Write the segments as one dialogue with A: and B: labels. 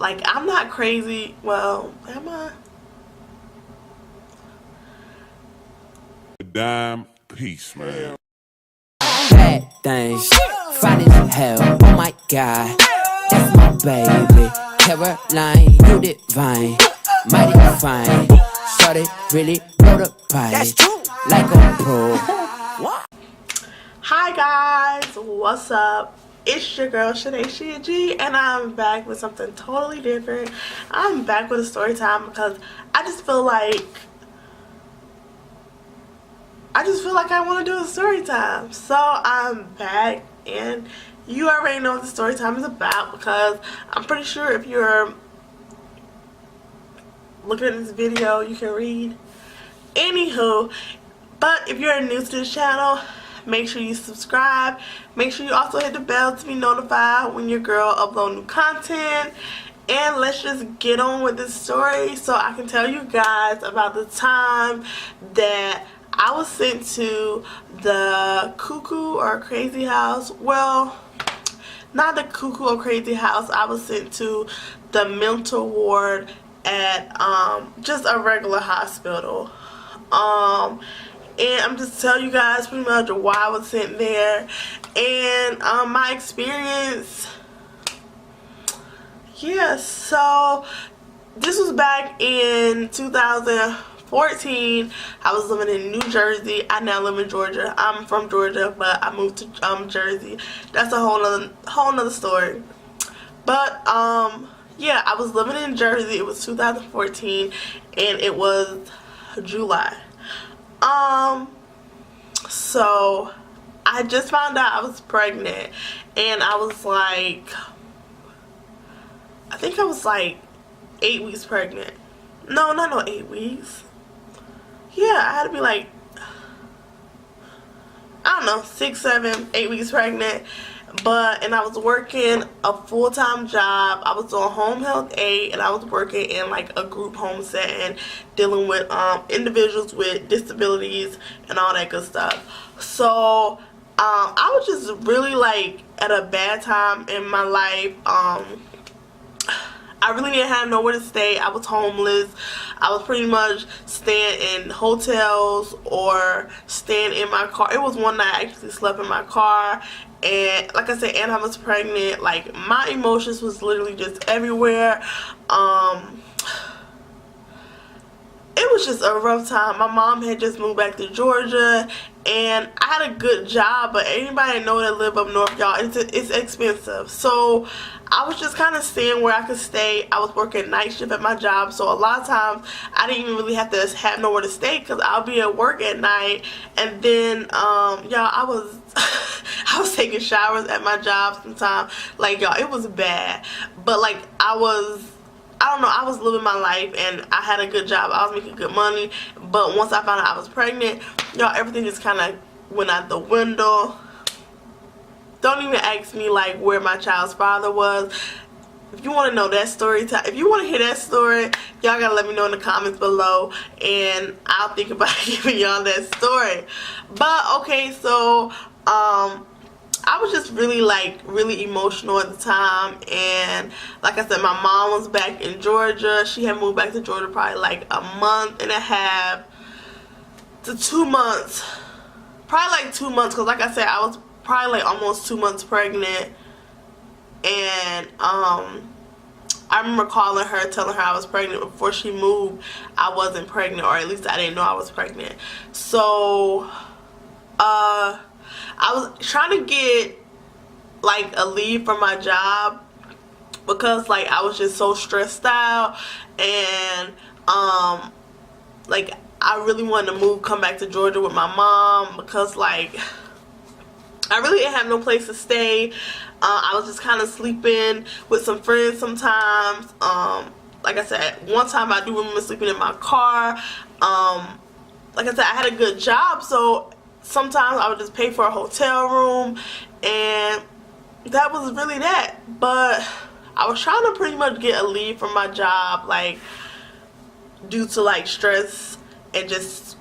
A: Like, I'm not crazy. Well, am I?
B: Dime piece, man.
C: Bad things, fine as hell. Oh my God, that's my baby. Caroline, you divine, mighty fine. Started really blow the pipe like a pro.
A: Hi guys, what's up? It's your girl Shadasheia G, and I'm back with something totally different. I'm back with a story time because I just feel like I want to do a story time. So I'm back, and you already know what the story time is about because I'm pretty sure if you're looking at this video, you can read. Anywho, but if you're new to this channel, make sure you subscribe. Make sure you also hit the bell to be notified when your girl uploads new content. And let's just get on with this story so I can tell you guys about the time that I was sent to the cuckoo or crazy house. Well, not the cuckoo or crazy house. I was sent to the mental ward at just a regular hospital. And I'm just telling you guys pretty much why I was sent there and my experience. Yeah, so this was back in 2014. I was living in New Jersey. I now live in Georgia. I'm from Georgia, but I moved to Jersey. That's a whole nother story. But yeah, I was living in Jersey. It was 2014, and it was July. So I just found out I was pregnant, and I was like, I think I was like 8 weeks pregnant. No, not 8 weeks. Yeah, I had to be like, I don't know, 6, 7, 8 weeks pregnant. And I was working a full-time job. I was doing home health aid, and I was working in like a group home setting, dealing with individuals with disabilities and all that good stuff. So I was just really like at a bad time in my life. I really didn't have nowhere to stay. I was homeless. I was pretty much staying in hotels or staying in my car. It was one night I actually slept in my car, and like I said, and I was pregnant. Like, my emotions was literally just everywhere. It was just a rough time. My mom had just moved back to Georgia, and I had a good job, but anybody know that live up north, y'all, it's expensive. So I was just kind of staying where I could stay. I was working night shift at my job, so a lot of times I didn't even really have to have nowhere to stay because I'll be at work at night. And then y'all, I was I was taking showers at my job sometimes. Like, y'all, it was bad, but like I don't know, I was living my life, and I had a good job. I was making good money. But once I found out I was pregnant, y'all, everything just kind of went out the window. Don't even ask me like where my child's father was. If you want to know that story, if you want to hear that story, y'all gotta let me know in the comments below, and I'll think about giving y'all that story. But okay, so I was just really emotional at the time, and like I said, my mom was back in Georgia. She had moved back to Georgia probably like a month and a half to 2 months, probably like 2 months, because like I said, I was probably like almost 2 months pregnant. And I remember calling her, telling her I was pregnant. Before she moved, I wasn't pregnant, or at least I didn't know I was pregnant. So I was trying to get like a leave from my job because like I was just so stressed out, and like I really wanted to come back to Georgia with my mom because like I really didn't have no place to stay. I was just kind of sleeping with some friends sometimes. Like I said, one time I do remember sleeping in my car. Like I said, I had a good job, so sometimes I would just pay for a hotel room, and that was really that. But I was trying to pretty much get a leave from my job, like due to like stress and just,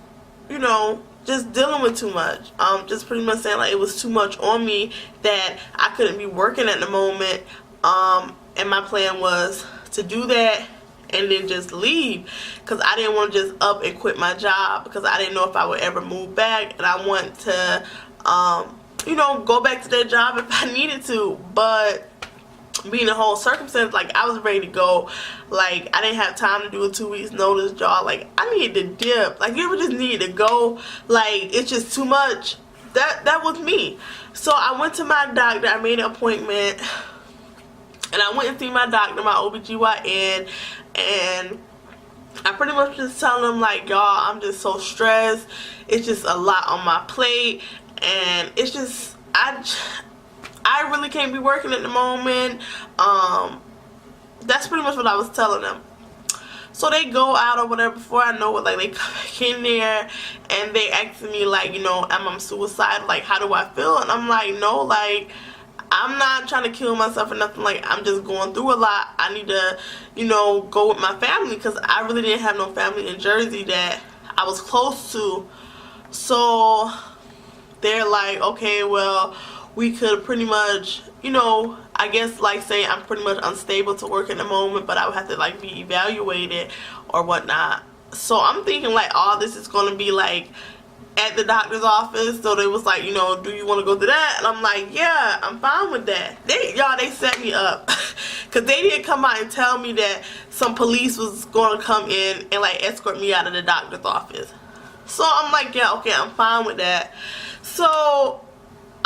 A: you know, just dealing with too much. Just pretty much saying like it was too much on me that I couldn't be working at the moment. And my plan was to do that and then just leave, because I didn't want to just up and quit my job, because I didn't know if I would ever move back, and I want to you know, go back to that job if I needed to. But being the whole circumstance, like, I was ready to go. Like, I didn't have time to do a 2 weeks notice, y'all. Like, I needed to dip. Like, you ever just need to go? Like, it's just too much. That was me. So I went to my doctor. I made an appointment, and I went and see my doctor, my OBGYN, and I pretty much just telling him, like, y'all, I'm just so stressed. It's just a lot on my plate, and it's just, I really can't be working at the moment. That's pretty much what I was telling them. So they go out or whatever. Before I know it, like, they come back in there and they asking me, like, you know, am I suicidal? Like, how do I feel? And I'm like, no, like, I'm not trying to kill myself or nothing. Like, I'm just going through a lot. I need to, you know, go with my family, because I really didn't have no family in Jersey that I was close to. So they're like, okay, well, we could pretty much, you know, I guess, like, say I'm pretty much unstable to work at the moment, but I would have to, like, be evaluated or whatnot. So I'm thinking, like, all this is going to be, like, at the doctor's office. So they was like, you know, do you want to go to that? And I'm like, yeah, I'm fine with that. They set me up, because they didn't come out and tell me that some police was going to come in and, like, escort me out of the doctor's office. So I'm like, yeah, okay, I'm fine with that. So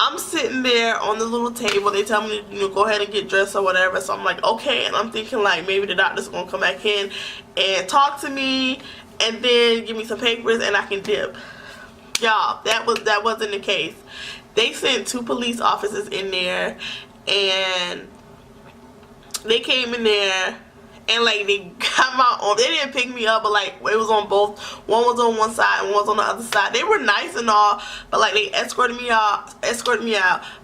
A: I'm sitting there on the little table. They tell me to, you know, go ahead and get dressed or whatever. So I'm like, okay. And I'm thinking, like, maybe the doctor's gonna come back in and talk to me and then give me some papers and I can dip. Y'all, that wasn't the case. They sent 2 police officers in there, and they came in there and, like, they got my own. They didn't pick me up, but, like, it was on both. One was on one side and one was on the other side. They were nice and all, but, like, they escorted me out.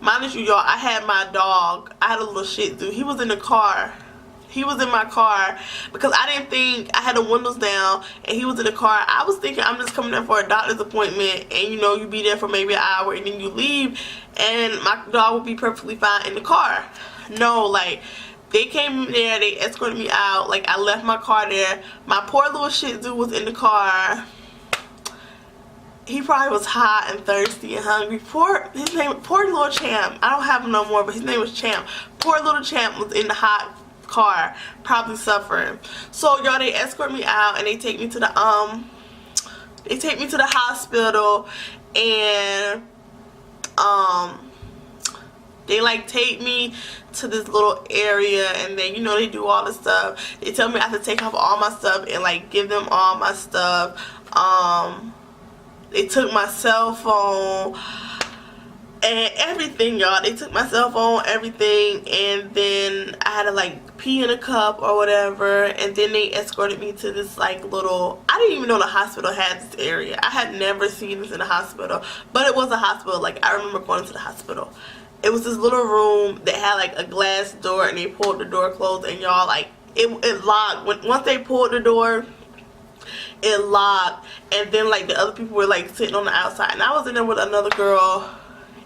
A: Mind you, y'all, I had my dog. I had a little Shih Tzu. He was in the car. He was in my car, because I didn't think, I had the windows down, and he was in the car. I was thinking I'm just coming there for a doctor's appointment, and, you know, you be there for maybe an hour and then you leave, and my dog would be perfectly fine in the car. No, like, they came in there, they escorted me out. Like, I left my car there. My poor little Shih Tzu was in the car. He probably was hot and thirsty and hungry. Poor little Champ. I don't have him no more, but his name was Champ. Poor little Champ was in the hot car, probably suffering. So, y'all, they escort me out and they take me to the hospital, and they, like, take me to this little area, and then, you know, they do all this stuff. They tell me I have to take off all my stuff and, like, give them all my stuff. They took my cell phone and everything, y'all. They took my cell phone, everything, and then I had to, like, pee in a cup or whatever, and then they escorted me to this, like, little, I didn't even know the hospital had this area. I had never seen this in a hospital, but it was a hospital. Like, I remember going to the hospital. It was this little room that had, like, a glass door, and they pulled the door closed, and y'all, like, it locked. Once they pulled the door, it locked, and then, like, the other people were, like, sitting on the outside, and I was in there with another girl,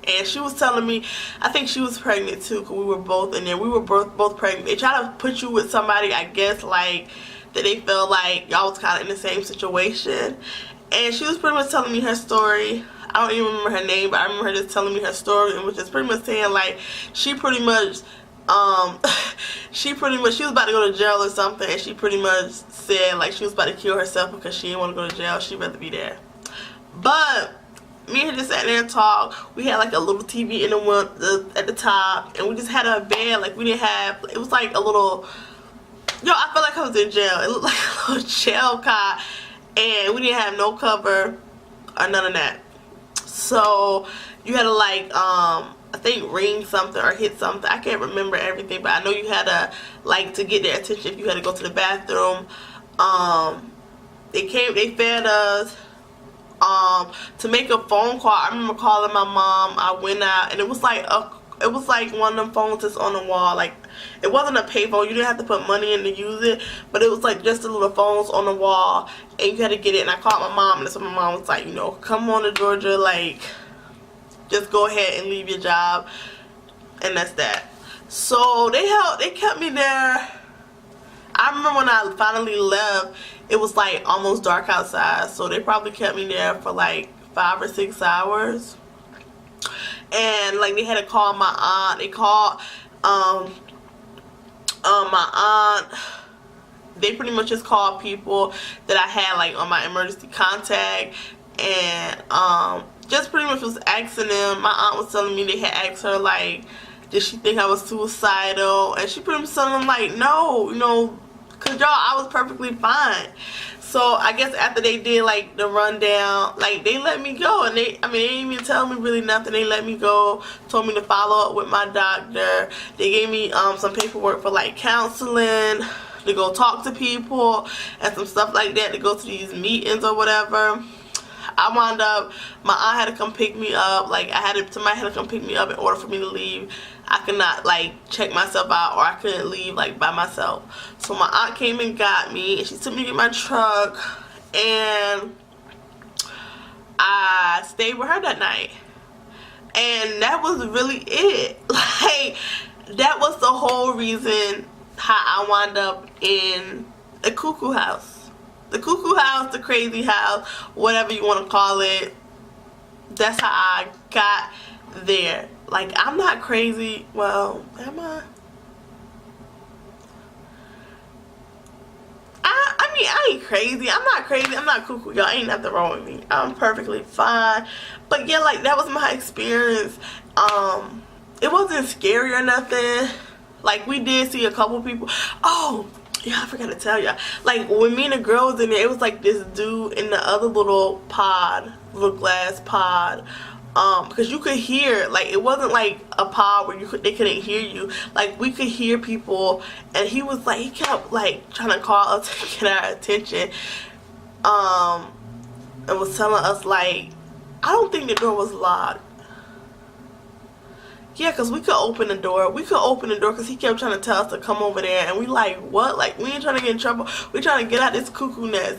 A: and she was telling me, I think she was pregnant too, because we were both in there. We were both pregnant. They try to put you with somebody, I guess, like, that they felt like y'all was kind of in the same situation. And she was pretty much telling me her story. I don't even remember her name, but I remember her just telling me her story, and was just pretty much saying, like, she pretty much, she was about to go to jail or something, and she pretty much said, like, she was about to kill herself because she didn't want to go to jail. She'd rather be there. But me and her just sat there and talked. We had, like, a little TV in at the top, and we just had a bed. Like, we didn't have, it was like a little, yo, I felt like I was in jail. It looked like a little jail cot, and we didn't have no cover or none of that. So you had to, like, I think ring something or hit something. I can't remember everything, but I know you had to, like, to get their attention, if you had to go to the bathroom. They fed us. To make a phone call, I remember calling my mom. I went out, and it was like one of them phones that's on the wall. Like, it wasn't a payphone. You didn't have to put money in to use it, but it was like just the little phones on the wall, and you had to get it. And I called my mom, and so my mom was like, you know, come on to Georgia, like, just go ahead and leave your job, and that's that. So they kept me there. I remember when I finally left, it was like almost dark outside, so they probably kept me there for like 5 or 6 hours. And like they had to call my aunt. They called my aunt. They pretty much just called people that I had like on my emergency contact, and just pretty much was asking them. My aunt was telling me they had asked her like, did she think I was suicidal, and she pretty much telling them like, no, you know, cause y'all, I was perfectly fine. So I guess after they did like the rundown, like they let me go, and they didn't even tell me really nothing. They let me go, told me to follow up with my doctor. They gave me some paperwork for like counseling, to go talk to people and some stuff like that, to go to these meetings or whatever. I wound up, my aunt had to come pick me up. Like somebody had to come pick me up in order for me to leave. I could not like check myself out, or I couldn't leave like by myself. So my aunt came and got me, and she took me to get my truck, and I stayed with her that night. And that was really it. Like, that was the whole reason how I wound up in a cuckoo house. The cuckoo house, the crazy house, whatever you want to call it. That's how I got there. Like, I'm not crazy. Well, am I? I mean, I ain't crazy. I'm not crazy. I'm not cuckoo. Y'all ain't nothing wrong with me. I'm perfectly fine. But yeah, like, that was my experience. It wasn't scary or nothing. Like, we did see a couple people. Oh, yeah, I forgot to tell y'all. Like, when me and the girl was in there, it was like this dude in the other little pod, little glass pod. Because you could hear, like, it wasn't like a pod where they couldn't hear you. Like, we could hear people, and he was like, he kept like trying to call us to get our attention. And was telling us like, I don't think the door was locked. Yeah, because we could open the door. We could open the door because he kept trying to tell us to come over there. And we like, what? Like, we ain't trying to get in trouble. We trying to get out this cuckoo nest.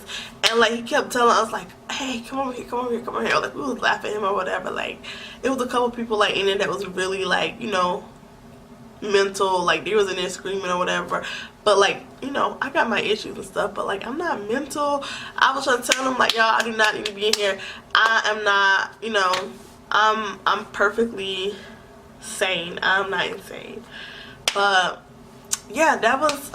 A: And like, he kept telling us like, hey, come over here, come over here, come over here. Like, we was laughing at him or whatever. Like, it was a couple people like in there that was really like, you know, mental. Like, they was in there screaming or whatever. But like, you know, I got my issues and stuff. But like, I'm not mental. I was trying to tell them like, y'all, I do not need to be in here. I am not, you know, I'm perfectly sane. I'm not insane. But yeah, that was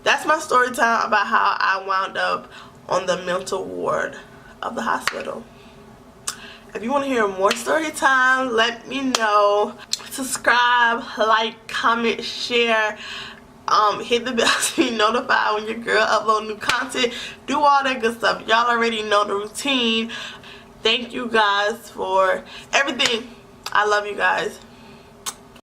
A: that's my story time about how I wound up on the mental ward of the hospital. If you want to hear more story time, let me know. Subscribe, like, comment, share, hit the bell to be notified when your girl upload new content. Do all that good stuff. Y'all already know the routine. Thank you guys for everything. I love you guys.